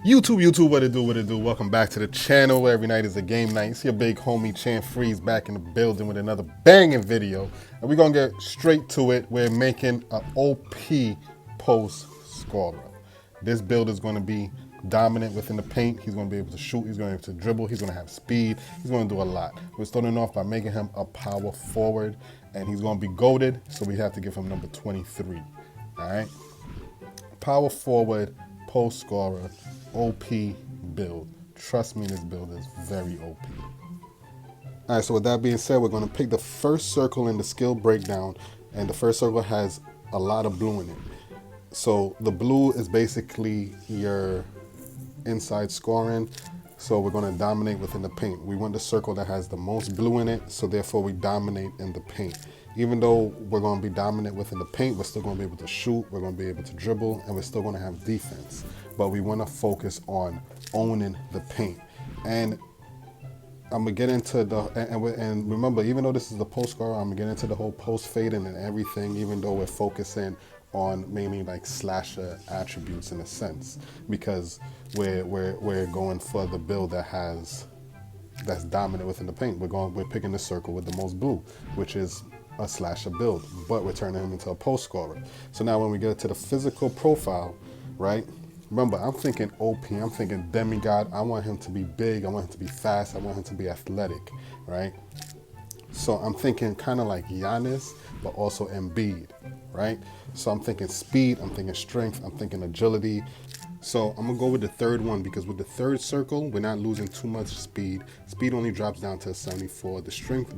YouTube, what it do? Welcome back to the channel where every night is a game night. It's your big homie Chan Freeze back in the building with another banging video. And we're gonna get straight to it. We're making an OP post scorer. This build is gonna be dominant within the paint. He's gonna be able to shoot, he's gonna be able to dribble, he's gonna have speed, he's gonna do a lot. We're starting off by making him a power forward, and he's gonna be goated, so we have to give him number 23. All right, power forward, post scorer, OP build. Trust me, this build is very OP. All right, so with that being said, we're gonna pick the first circle in the skill breakdown, and the first circle has a lot of blue in it. So the blue is basically your inside scoring, so we're going to dominate within the paint. We want the circle that has the most blue in it, so therefore we dominate in the paint. Even though we're going to be dominant within the paint, we're still going to be able to shoot, we're going to be able to dribble, and we're still going to have defense. But we want to focus on owning the paint. And I'm going to get into the, and remember, even though this is the post scorer, I'm going to get into the whole post fading and everything, even though we're focusing on mainly like slasher attributes in a sense, because we're going for the build that's dominant within the paint. We're picking the circle with the most blue, which is a slasher build, but we're turning him into a post scorer. So now when we get to the physical profile, right? Remember, I'm thinking OP, I'm thinking demigod. I want him to be big, I want him to be fast, I want him to be athletic, right? So I'm thinking kind of like Giannis, but also Embiid, right? So I'm thinking speed, I'm thinking strength, I'm thinking agility. So I'm gonna go with the third one, because with the third circle, we're not losing too much speed. Speed only drops down to a 74. The strength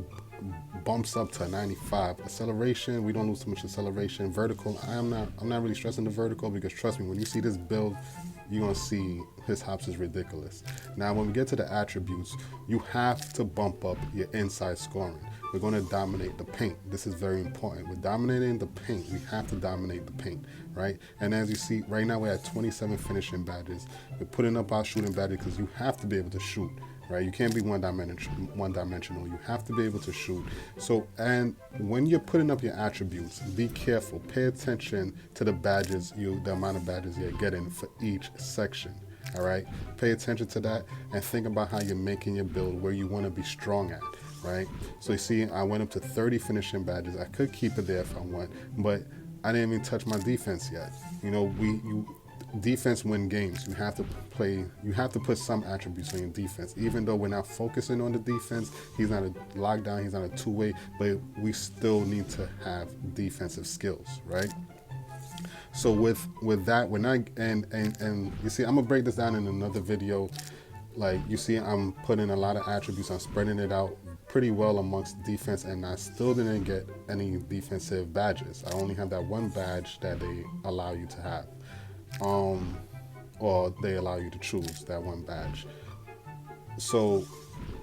bumps up to a 95. Acceleration, we don't lose too much acceleration. Vertical, I'm not really stressing the vertical, because trust me, when you see this build, you're gonna see his hops is ridiculous. Now, when we get to the attributes, you have to bump up your inside scoring. We're gonna dominate the paint. This is very important. We're dominating the paint. We have to dominate the paint, right? And as you see, right now we're at 27 finishing badges. We're putting up our shooting badges because you have to be able to shoot, right? You can't be one dimensional. You have to be able to shoot. So, and when you're putting up your attributes, be careful. Pay attention to the badges, the amount of badges you're getting for each section. All right, pay attention to that and think about how you're making your build, where you want to be strong at, right? So you see, I went up to 30 finishing badges. I could keep it there if I want, but I didn't even touch my defense yet. You know, defense win games. You have to put some attributes on your defense. Even though we're not focusing on the defense, he's not a lockdown, he's not a two-way, but we still need to have defensive skills, right? So with that, we're not, and you see, I'm gonna break this down in another video. Like you see, I'm putting a lot of attributes, I'm spreading it out pretty well amongst defense, and I still didn't get any defensive badges. I only have that one badge that they allow you to have, or they allow you to choose that one badge. So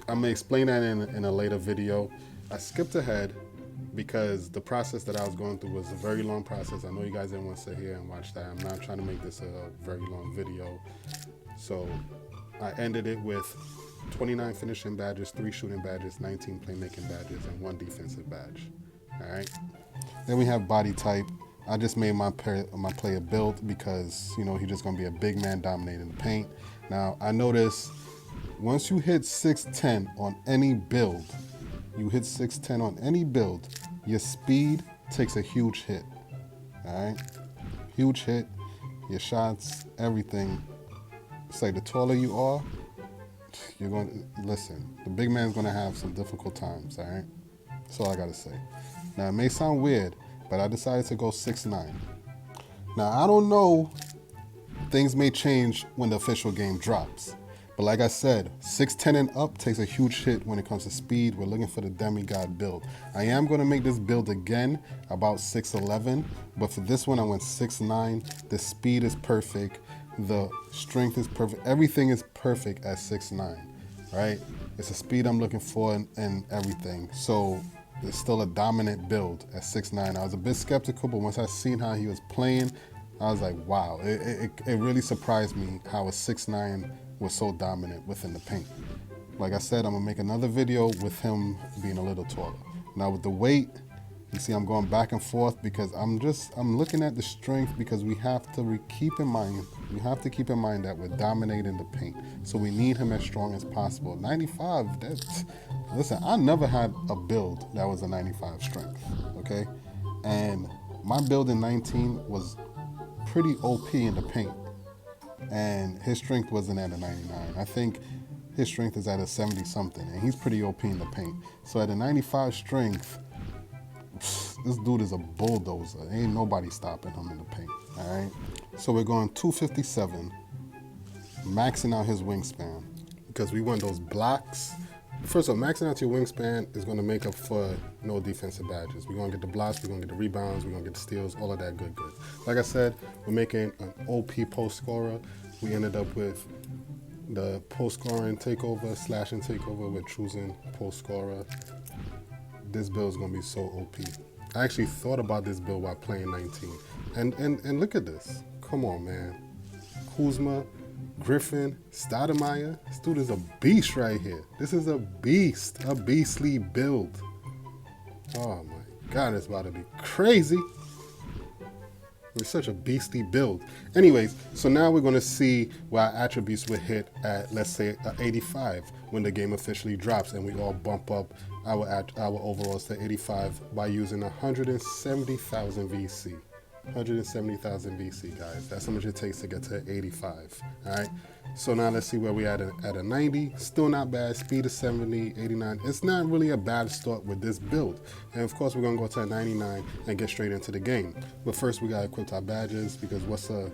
I'm gonna explain that in a later video. I skipped ahead because the process that I was going through was a very long process. I know you guys didn't want to sit here and watch that. I'm not trying to make this a very long video. So I ended it with 29 finishing badges, 3 shooting badges, 19 playmaking badges, and 1 defensive badge. All right. Then we have body type. I just made my player build because, you know, he's just going to be a big man dominating the paint. Now, I notice once you hit 6'10 on any build, your speed takes a huge hit. All right? Huge hit. Your shots, everything. It's like the taller you are, you're going to, listen, the big man's going to have some difficult times, all right? That's all I got to say. Now, it may sound weird, but I decided to go 6'9". Now, I don't know, things may change when the official game drops. But like I said, 6'10 and up takes a huge hit when it comes to speed. We're looking for the demigod build. I am going to make this build again about 6'11", but for this one I went 6'9". The speed is perfect. The strength is perfect. Everything is perfect at 6'9", right? It's the speed I'm looking for and everything. So it's still a dominant build at 6'9". I was a bit skeptical, but once I seen how he was playing, I was like, wow. It really surprised me how a 6'9" was so dominant within the paint. Like I said, I'm gonna make another video with him being a little taller. Now with the weight, You see, I'm going back and forth because I'm looking at the strength, because we have to keep in mind that we're dominating the paint. So we need him as strong as possible. 95, listen, I never had a build that was a 95 strength, okay? And my build in 19 was pretty OP in the paint. And his strength wasn't at a 99. I think his strength is at a 70 something, and he's pretty OP in the paint. So at a 95 strength, this dude is a bulldozer. Ain't nobody stopping him in the paint, all right? So we're going 257, maxing out his wingspan, because we want those blocks. First of all, maxing out your wingspan is going to make up for no defensive badges. We're going to get the blocks, we're going to get the rebounds, we're going to get the steals, all of that good. Like I said, we're making an OP post scorer. We ended up with the post scoring takeover, slashing takeover. We're choosing post scorer. This build is going to be so OP. I actually thought about this build while playing 19. And look at this. Come on, man. Kuzma, Griffin, Stoudemire. This dude is a beast right here. This is a beast. A beastly build. Oh my God, it's about to be crazy. It's such a beastly build. Anyways, so now we're going to see where our attributes would hit at, let's say, 85 when the game officially drops, and we all bump up our overalls to 85 by using 170,000 VC. 170,000 VC, guys. That's how much it takes to get to 85. All right. So now let's see where we at a 90. Still not bad. Speed is 70, 89. It's not really a bad start with this build. And of course, we're gonna go to a 99 and get straight into the game. But first, we gotta equip our badges, because what's a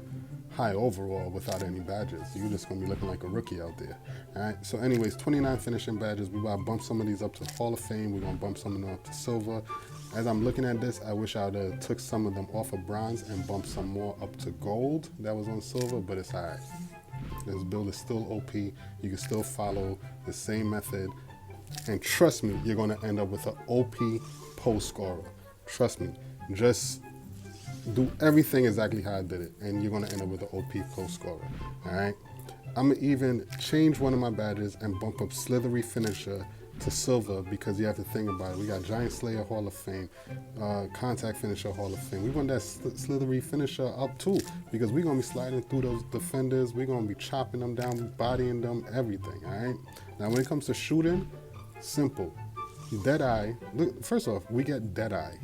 high overall without any badges? You're just gonna be looking like a rookie out there. All right. So, anyways, 29 finishing badges. We gotta bump some of these up to Hall of Fame. We're gonna bump some of them up to silver. As I'm looking at this, I wish I would have took some of them off of bronze and bumped some more up to gold that was on silver, but it's all right. This build is still OP. You can still follow the same method. And trust me, you're going to end up with an OP post scorer. Trust me. Just do everything exactly how I did it, and you're going to end up with an OP post scorer. All right? I'm going to even change one of my badges and bump up Slithery Finisher to silver, because you have to think about it. We got Giant Slayer Hall of Fame, Contact Finisher Hall of Fame. We want that Slithery Finisher up too, because we're going to be sliding through those defenders. We're going to be chopping them down, bodying them, everything, all right? Now, when it comes to shooting, simple. Deadeye. Look, first off, we get Deadeye,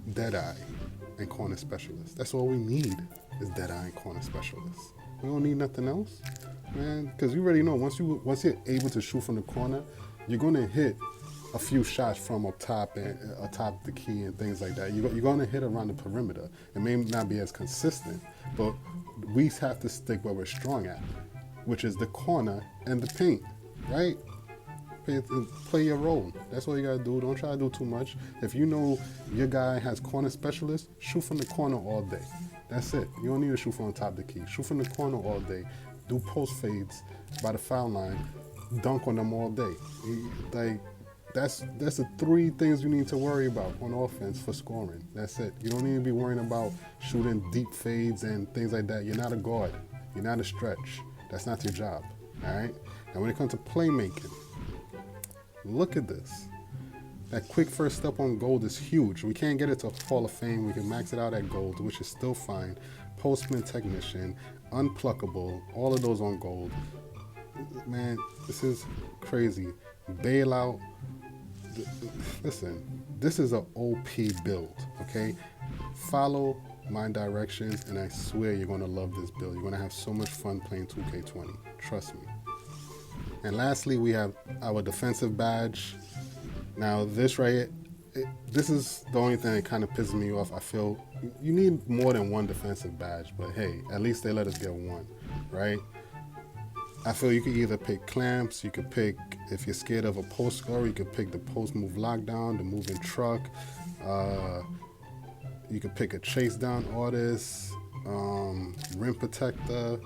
and Corner Specialist. That's all we need is Deadeye and Corner Specialist. We don't need nothing else, man, because you already know once you're able to shoot from the corner, you're going to hit a few shots from up top and atop the key and things like that. You're going to hit around the perimeter. It may not be as consistent, but we have to stick where we're strong at, which is the corner and the paint, right? Play your role. That's all you got to do. Don't try to do too much. If you know your guy has corner specialist, shoot from the corner all day. That's it. You don't need to shoot from the top of the key. Shoot from the corner all day. Do post fades by the foul line. Dunk on them all day. Like, that's the three things you need to worry about on offense for scoring. That's it. You don't need to be worrying about shooting deep fades and things like that. You're not a guard. You're not a stretch. That's not your job. All right. Now, when it comes to playmaking, look at this. That quick first step on gold is huge. We can't get it to Hall of Fame. We can max it out at gold, which is still fine. Postman technician, unpluckable, all of those on gold. Man, this is crazy. Bailout. Listen, this is an OP build, okay? Follow my directions, and I swear you're going to love this build. You're going to have so much fun playing 2K20. Trust me. And lastly, we have our defensive badge. Now, this right here, this is the only thing that kind of pisses me off. I feel you need more than one defensive badge, but hey, at least they let us get one, right? I feel you could either pick clamps, you could pick, if you're scared of a post scorer, you could pick the post move lockdown, the moving truck. You could pick a chase down artist, rim protector.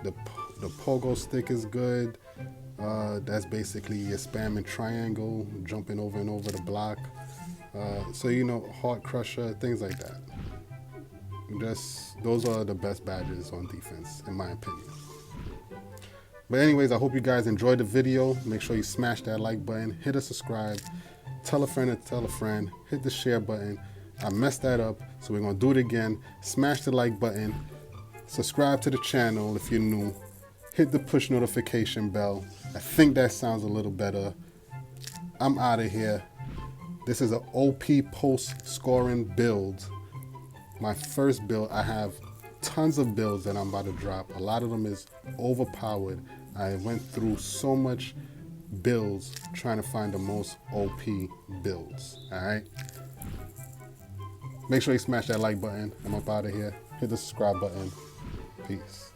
The pogo stick is good. That's basically your spamming triangle, jumping over and over the block. So, you know, heart crusher, things like that. Those are the best badges on defense, in my opinion. But anyways, I hope you guys enjoyed the video. Make sure you smash that like button, hit a subscribe, tell a friend to tell a friend, hit the share button. I messed that up, so we're gonna do it again. Smash the like button, subscribe to the channel if you're new, hit the push notification bell. I think that sounds a little better. I'm out of here. This is an OP post scoring build. My first build. I have tons of builds that I'm about to drop. A lot of them is overpowered. I went through so much builds trying to find the most OP builds. Alright? Make sure you smash that like button. I'm up out of here. Hit the subscribe button. Peace.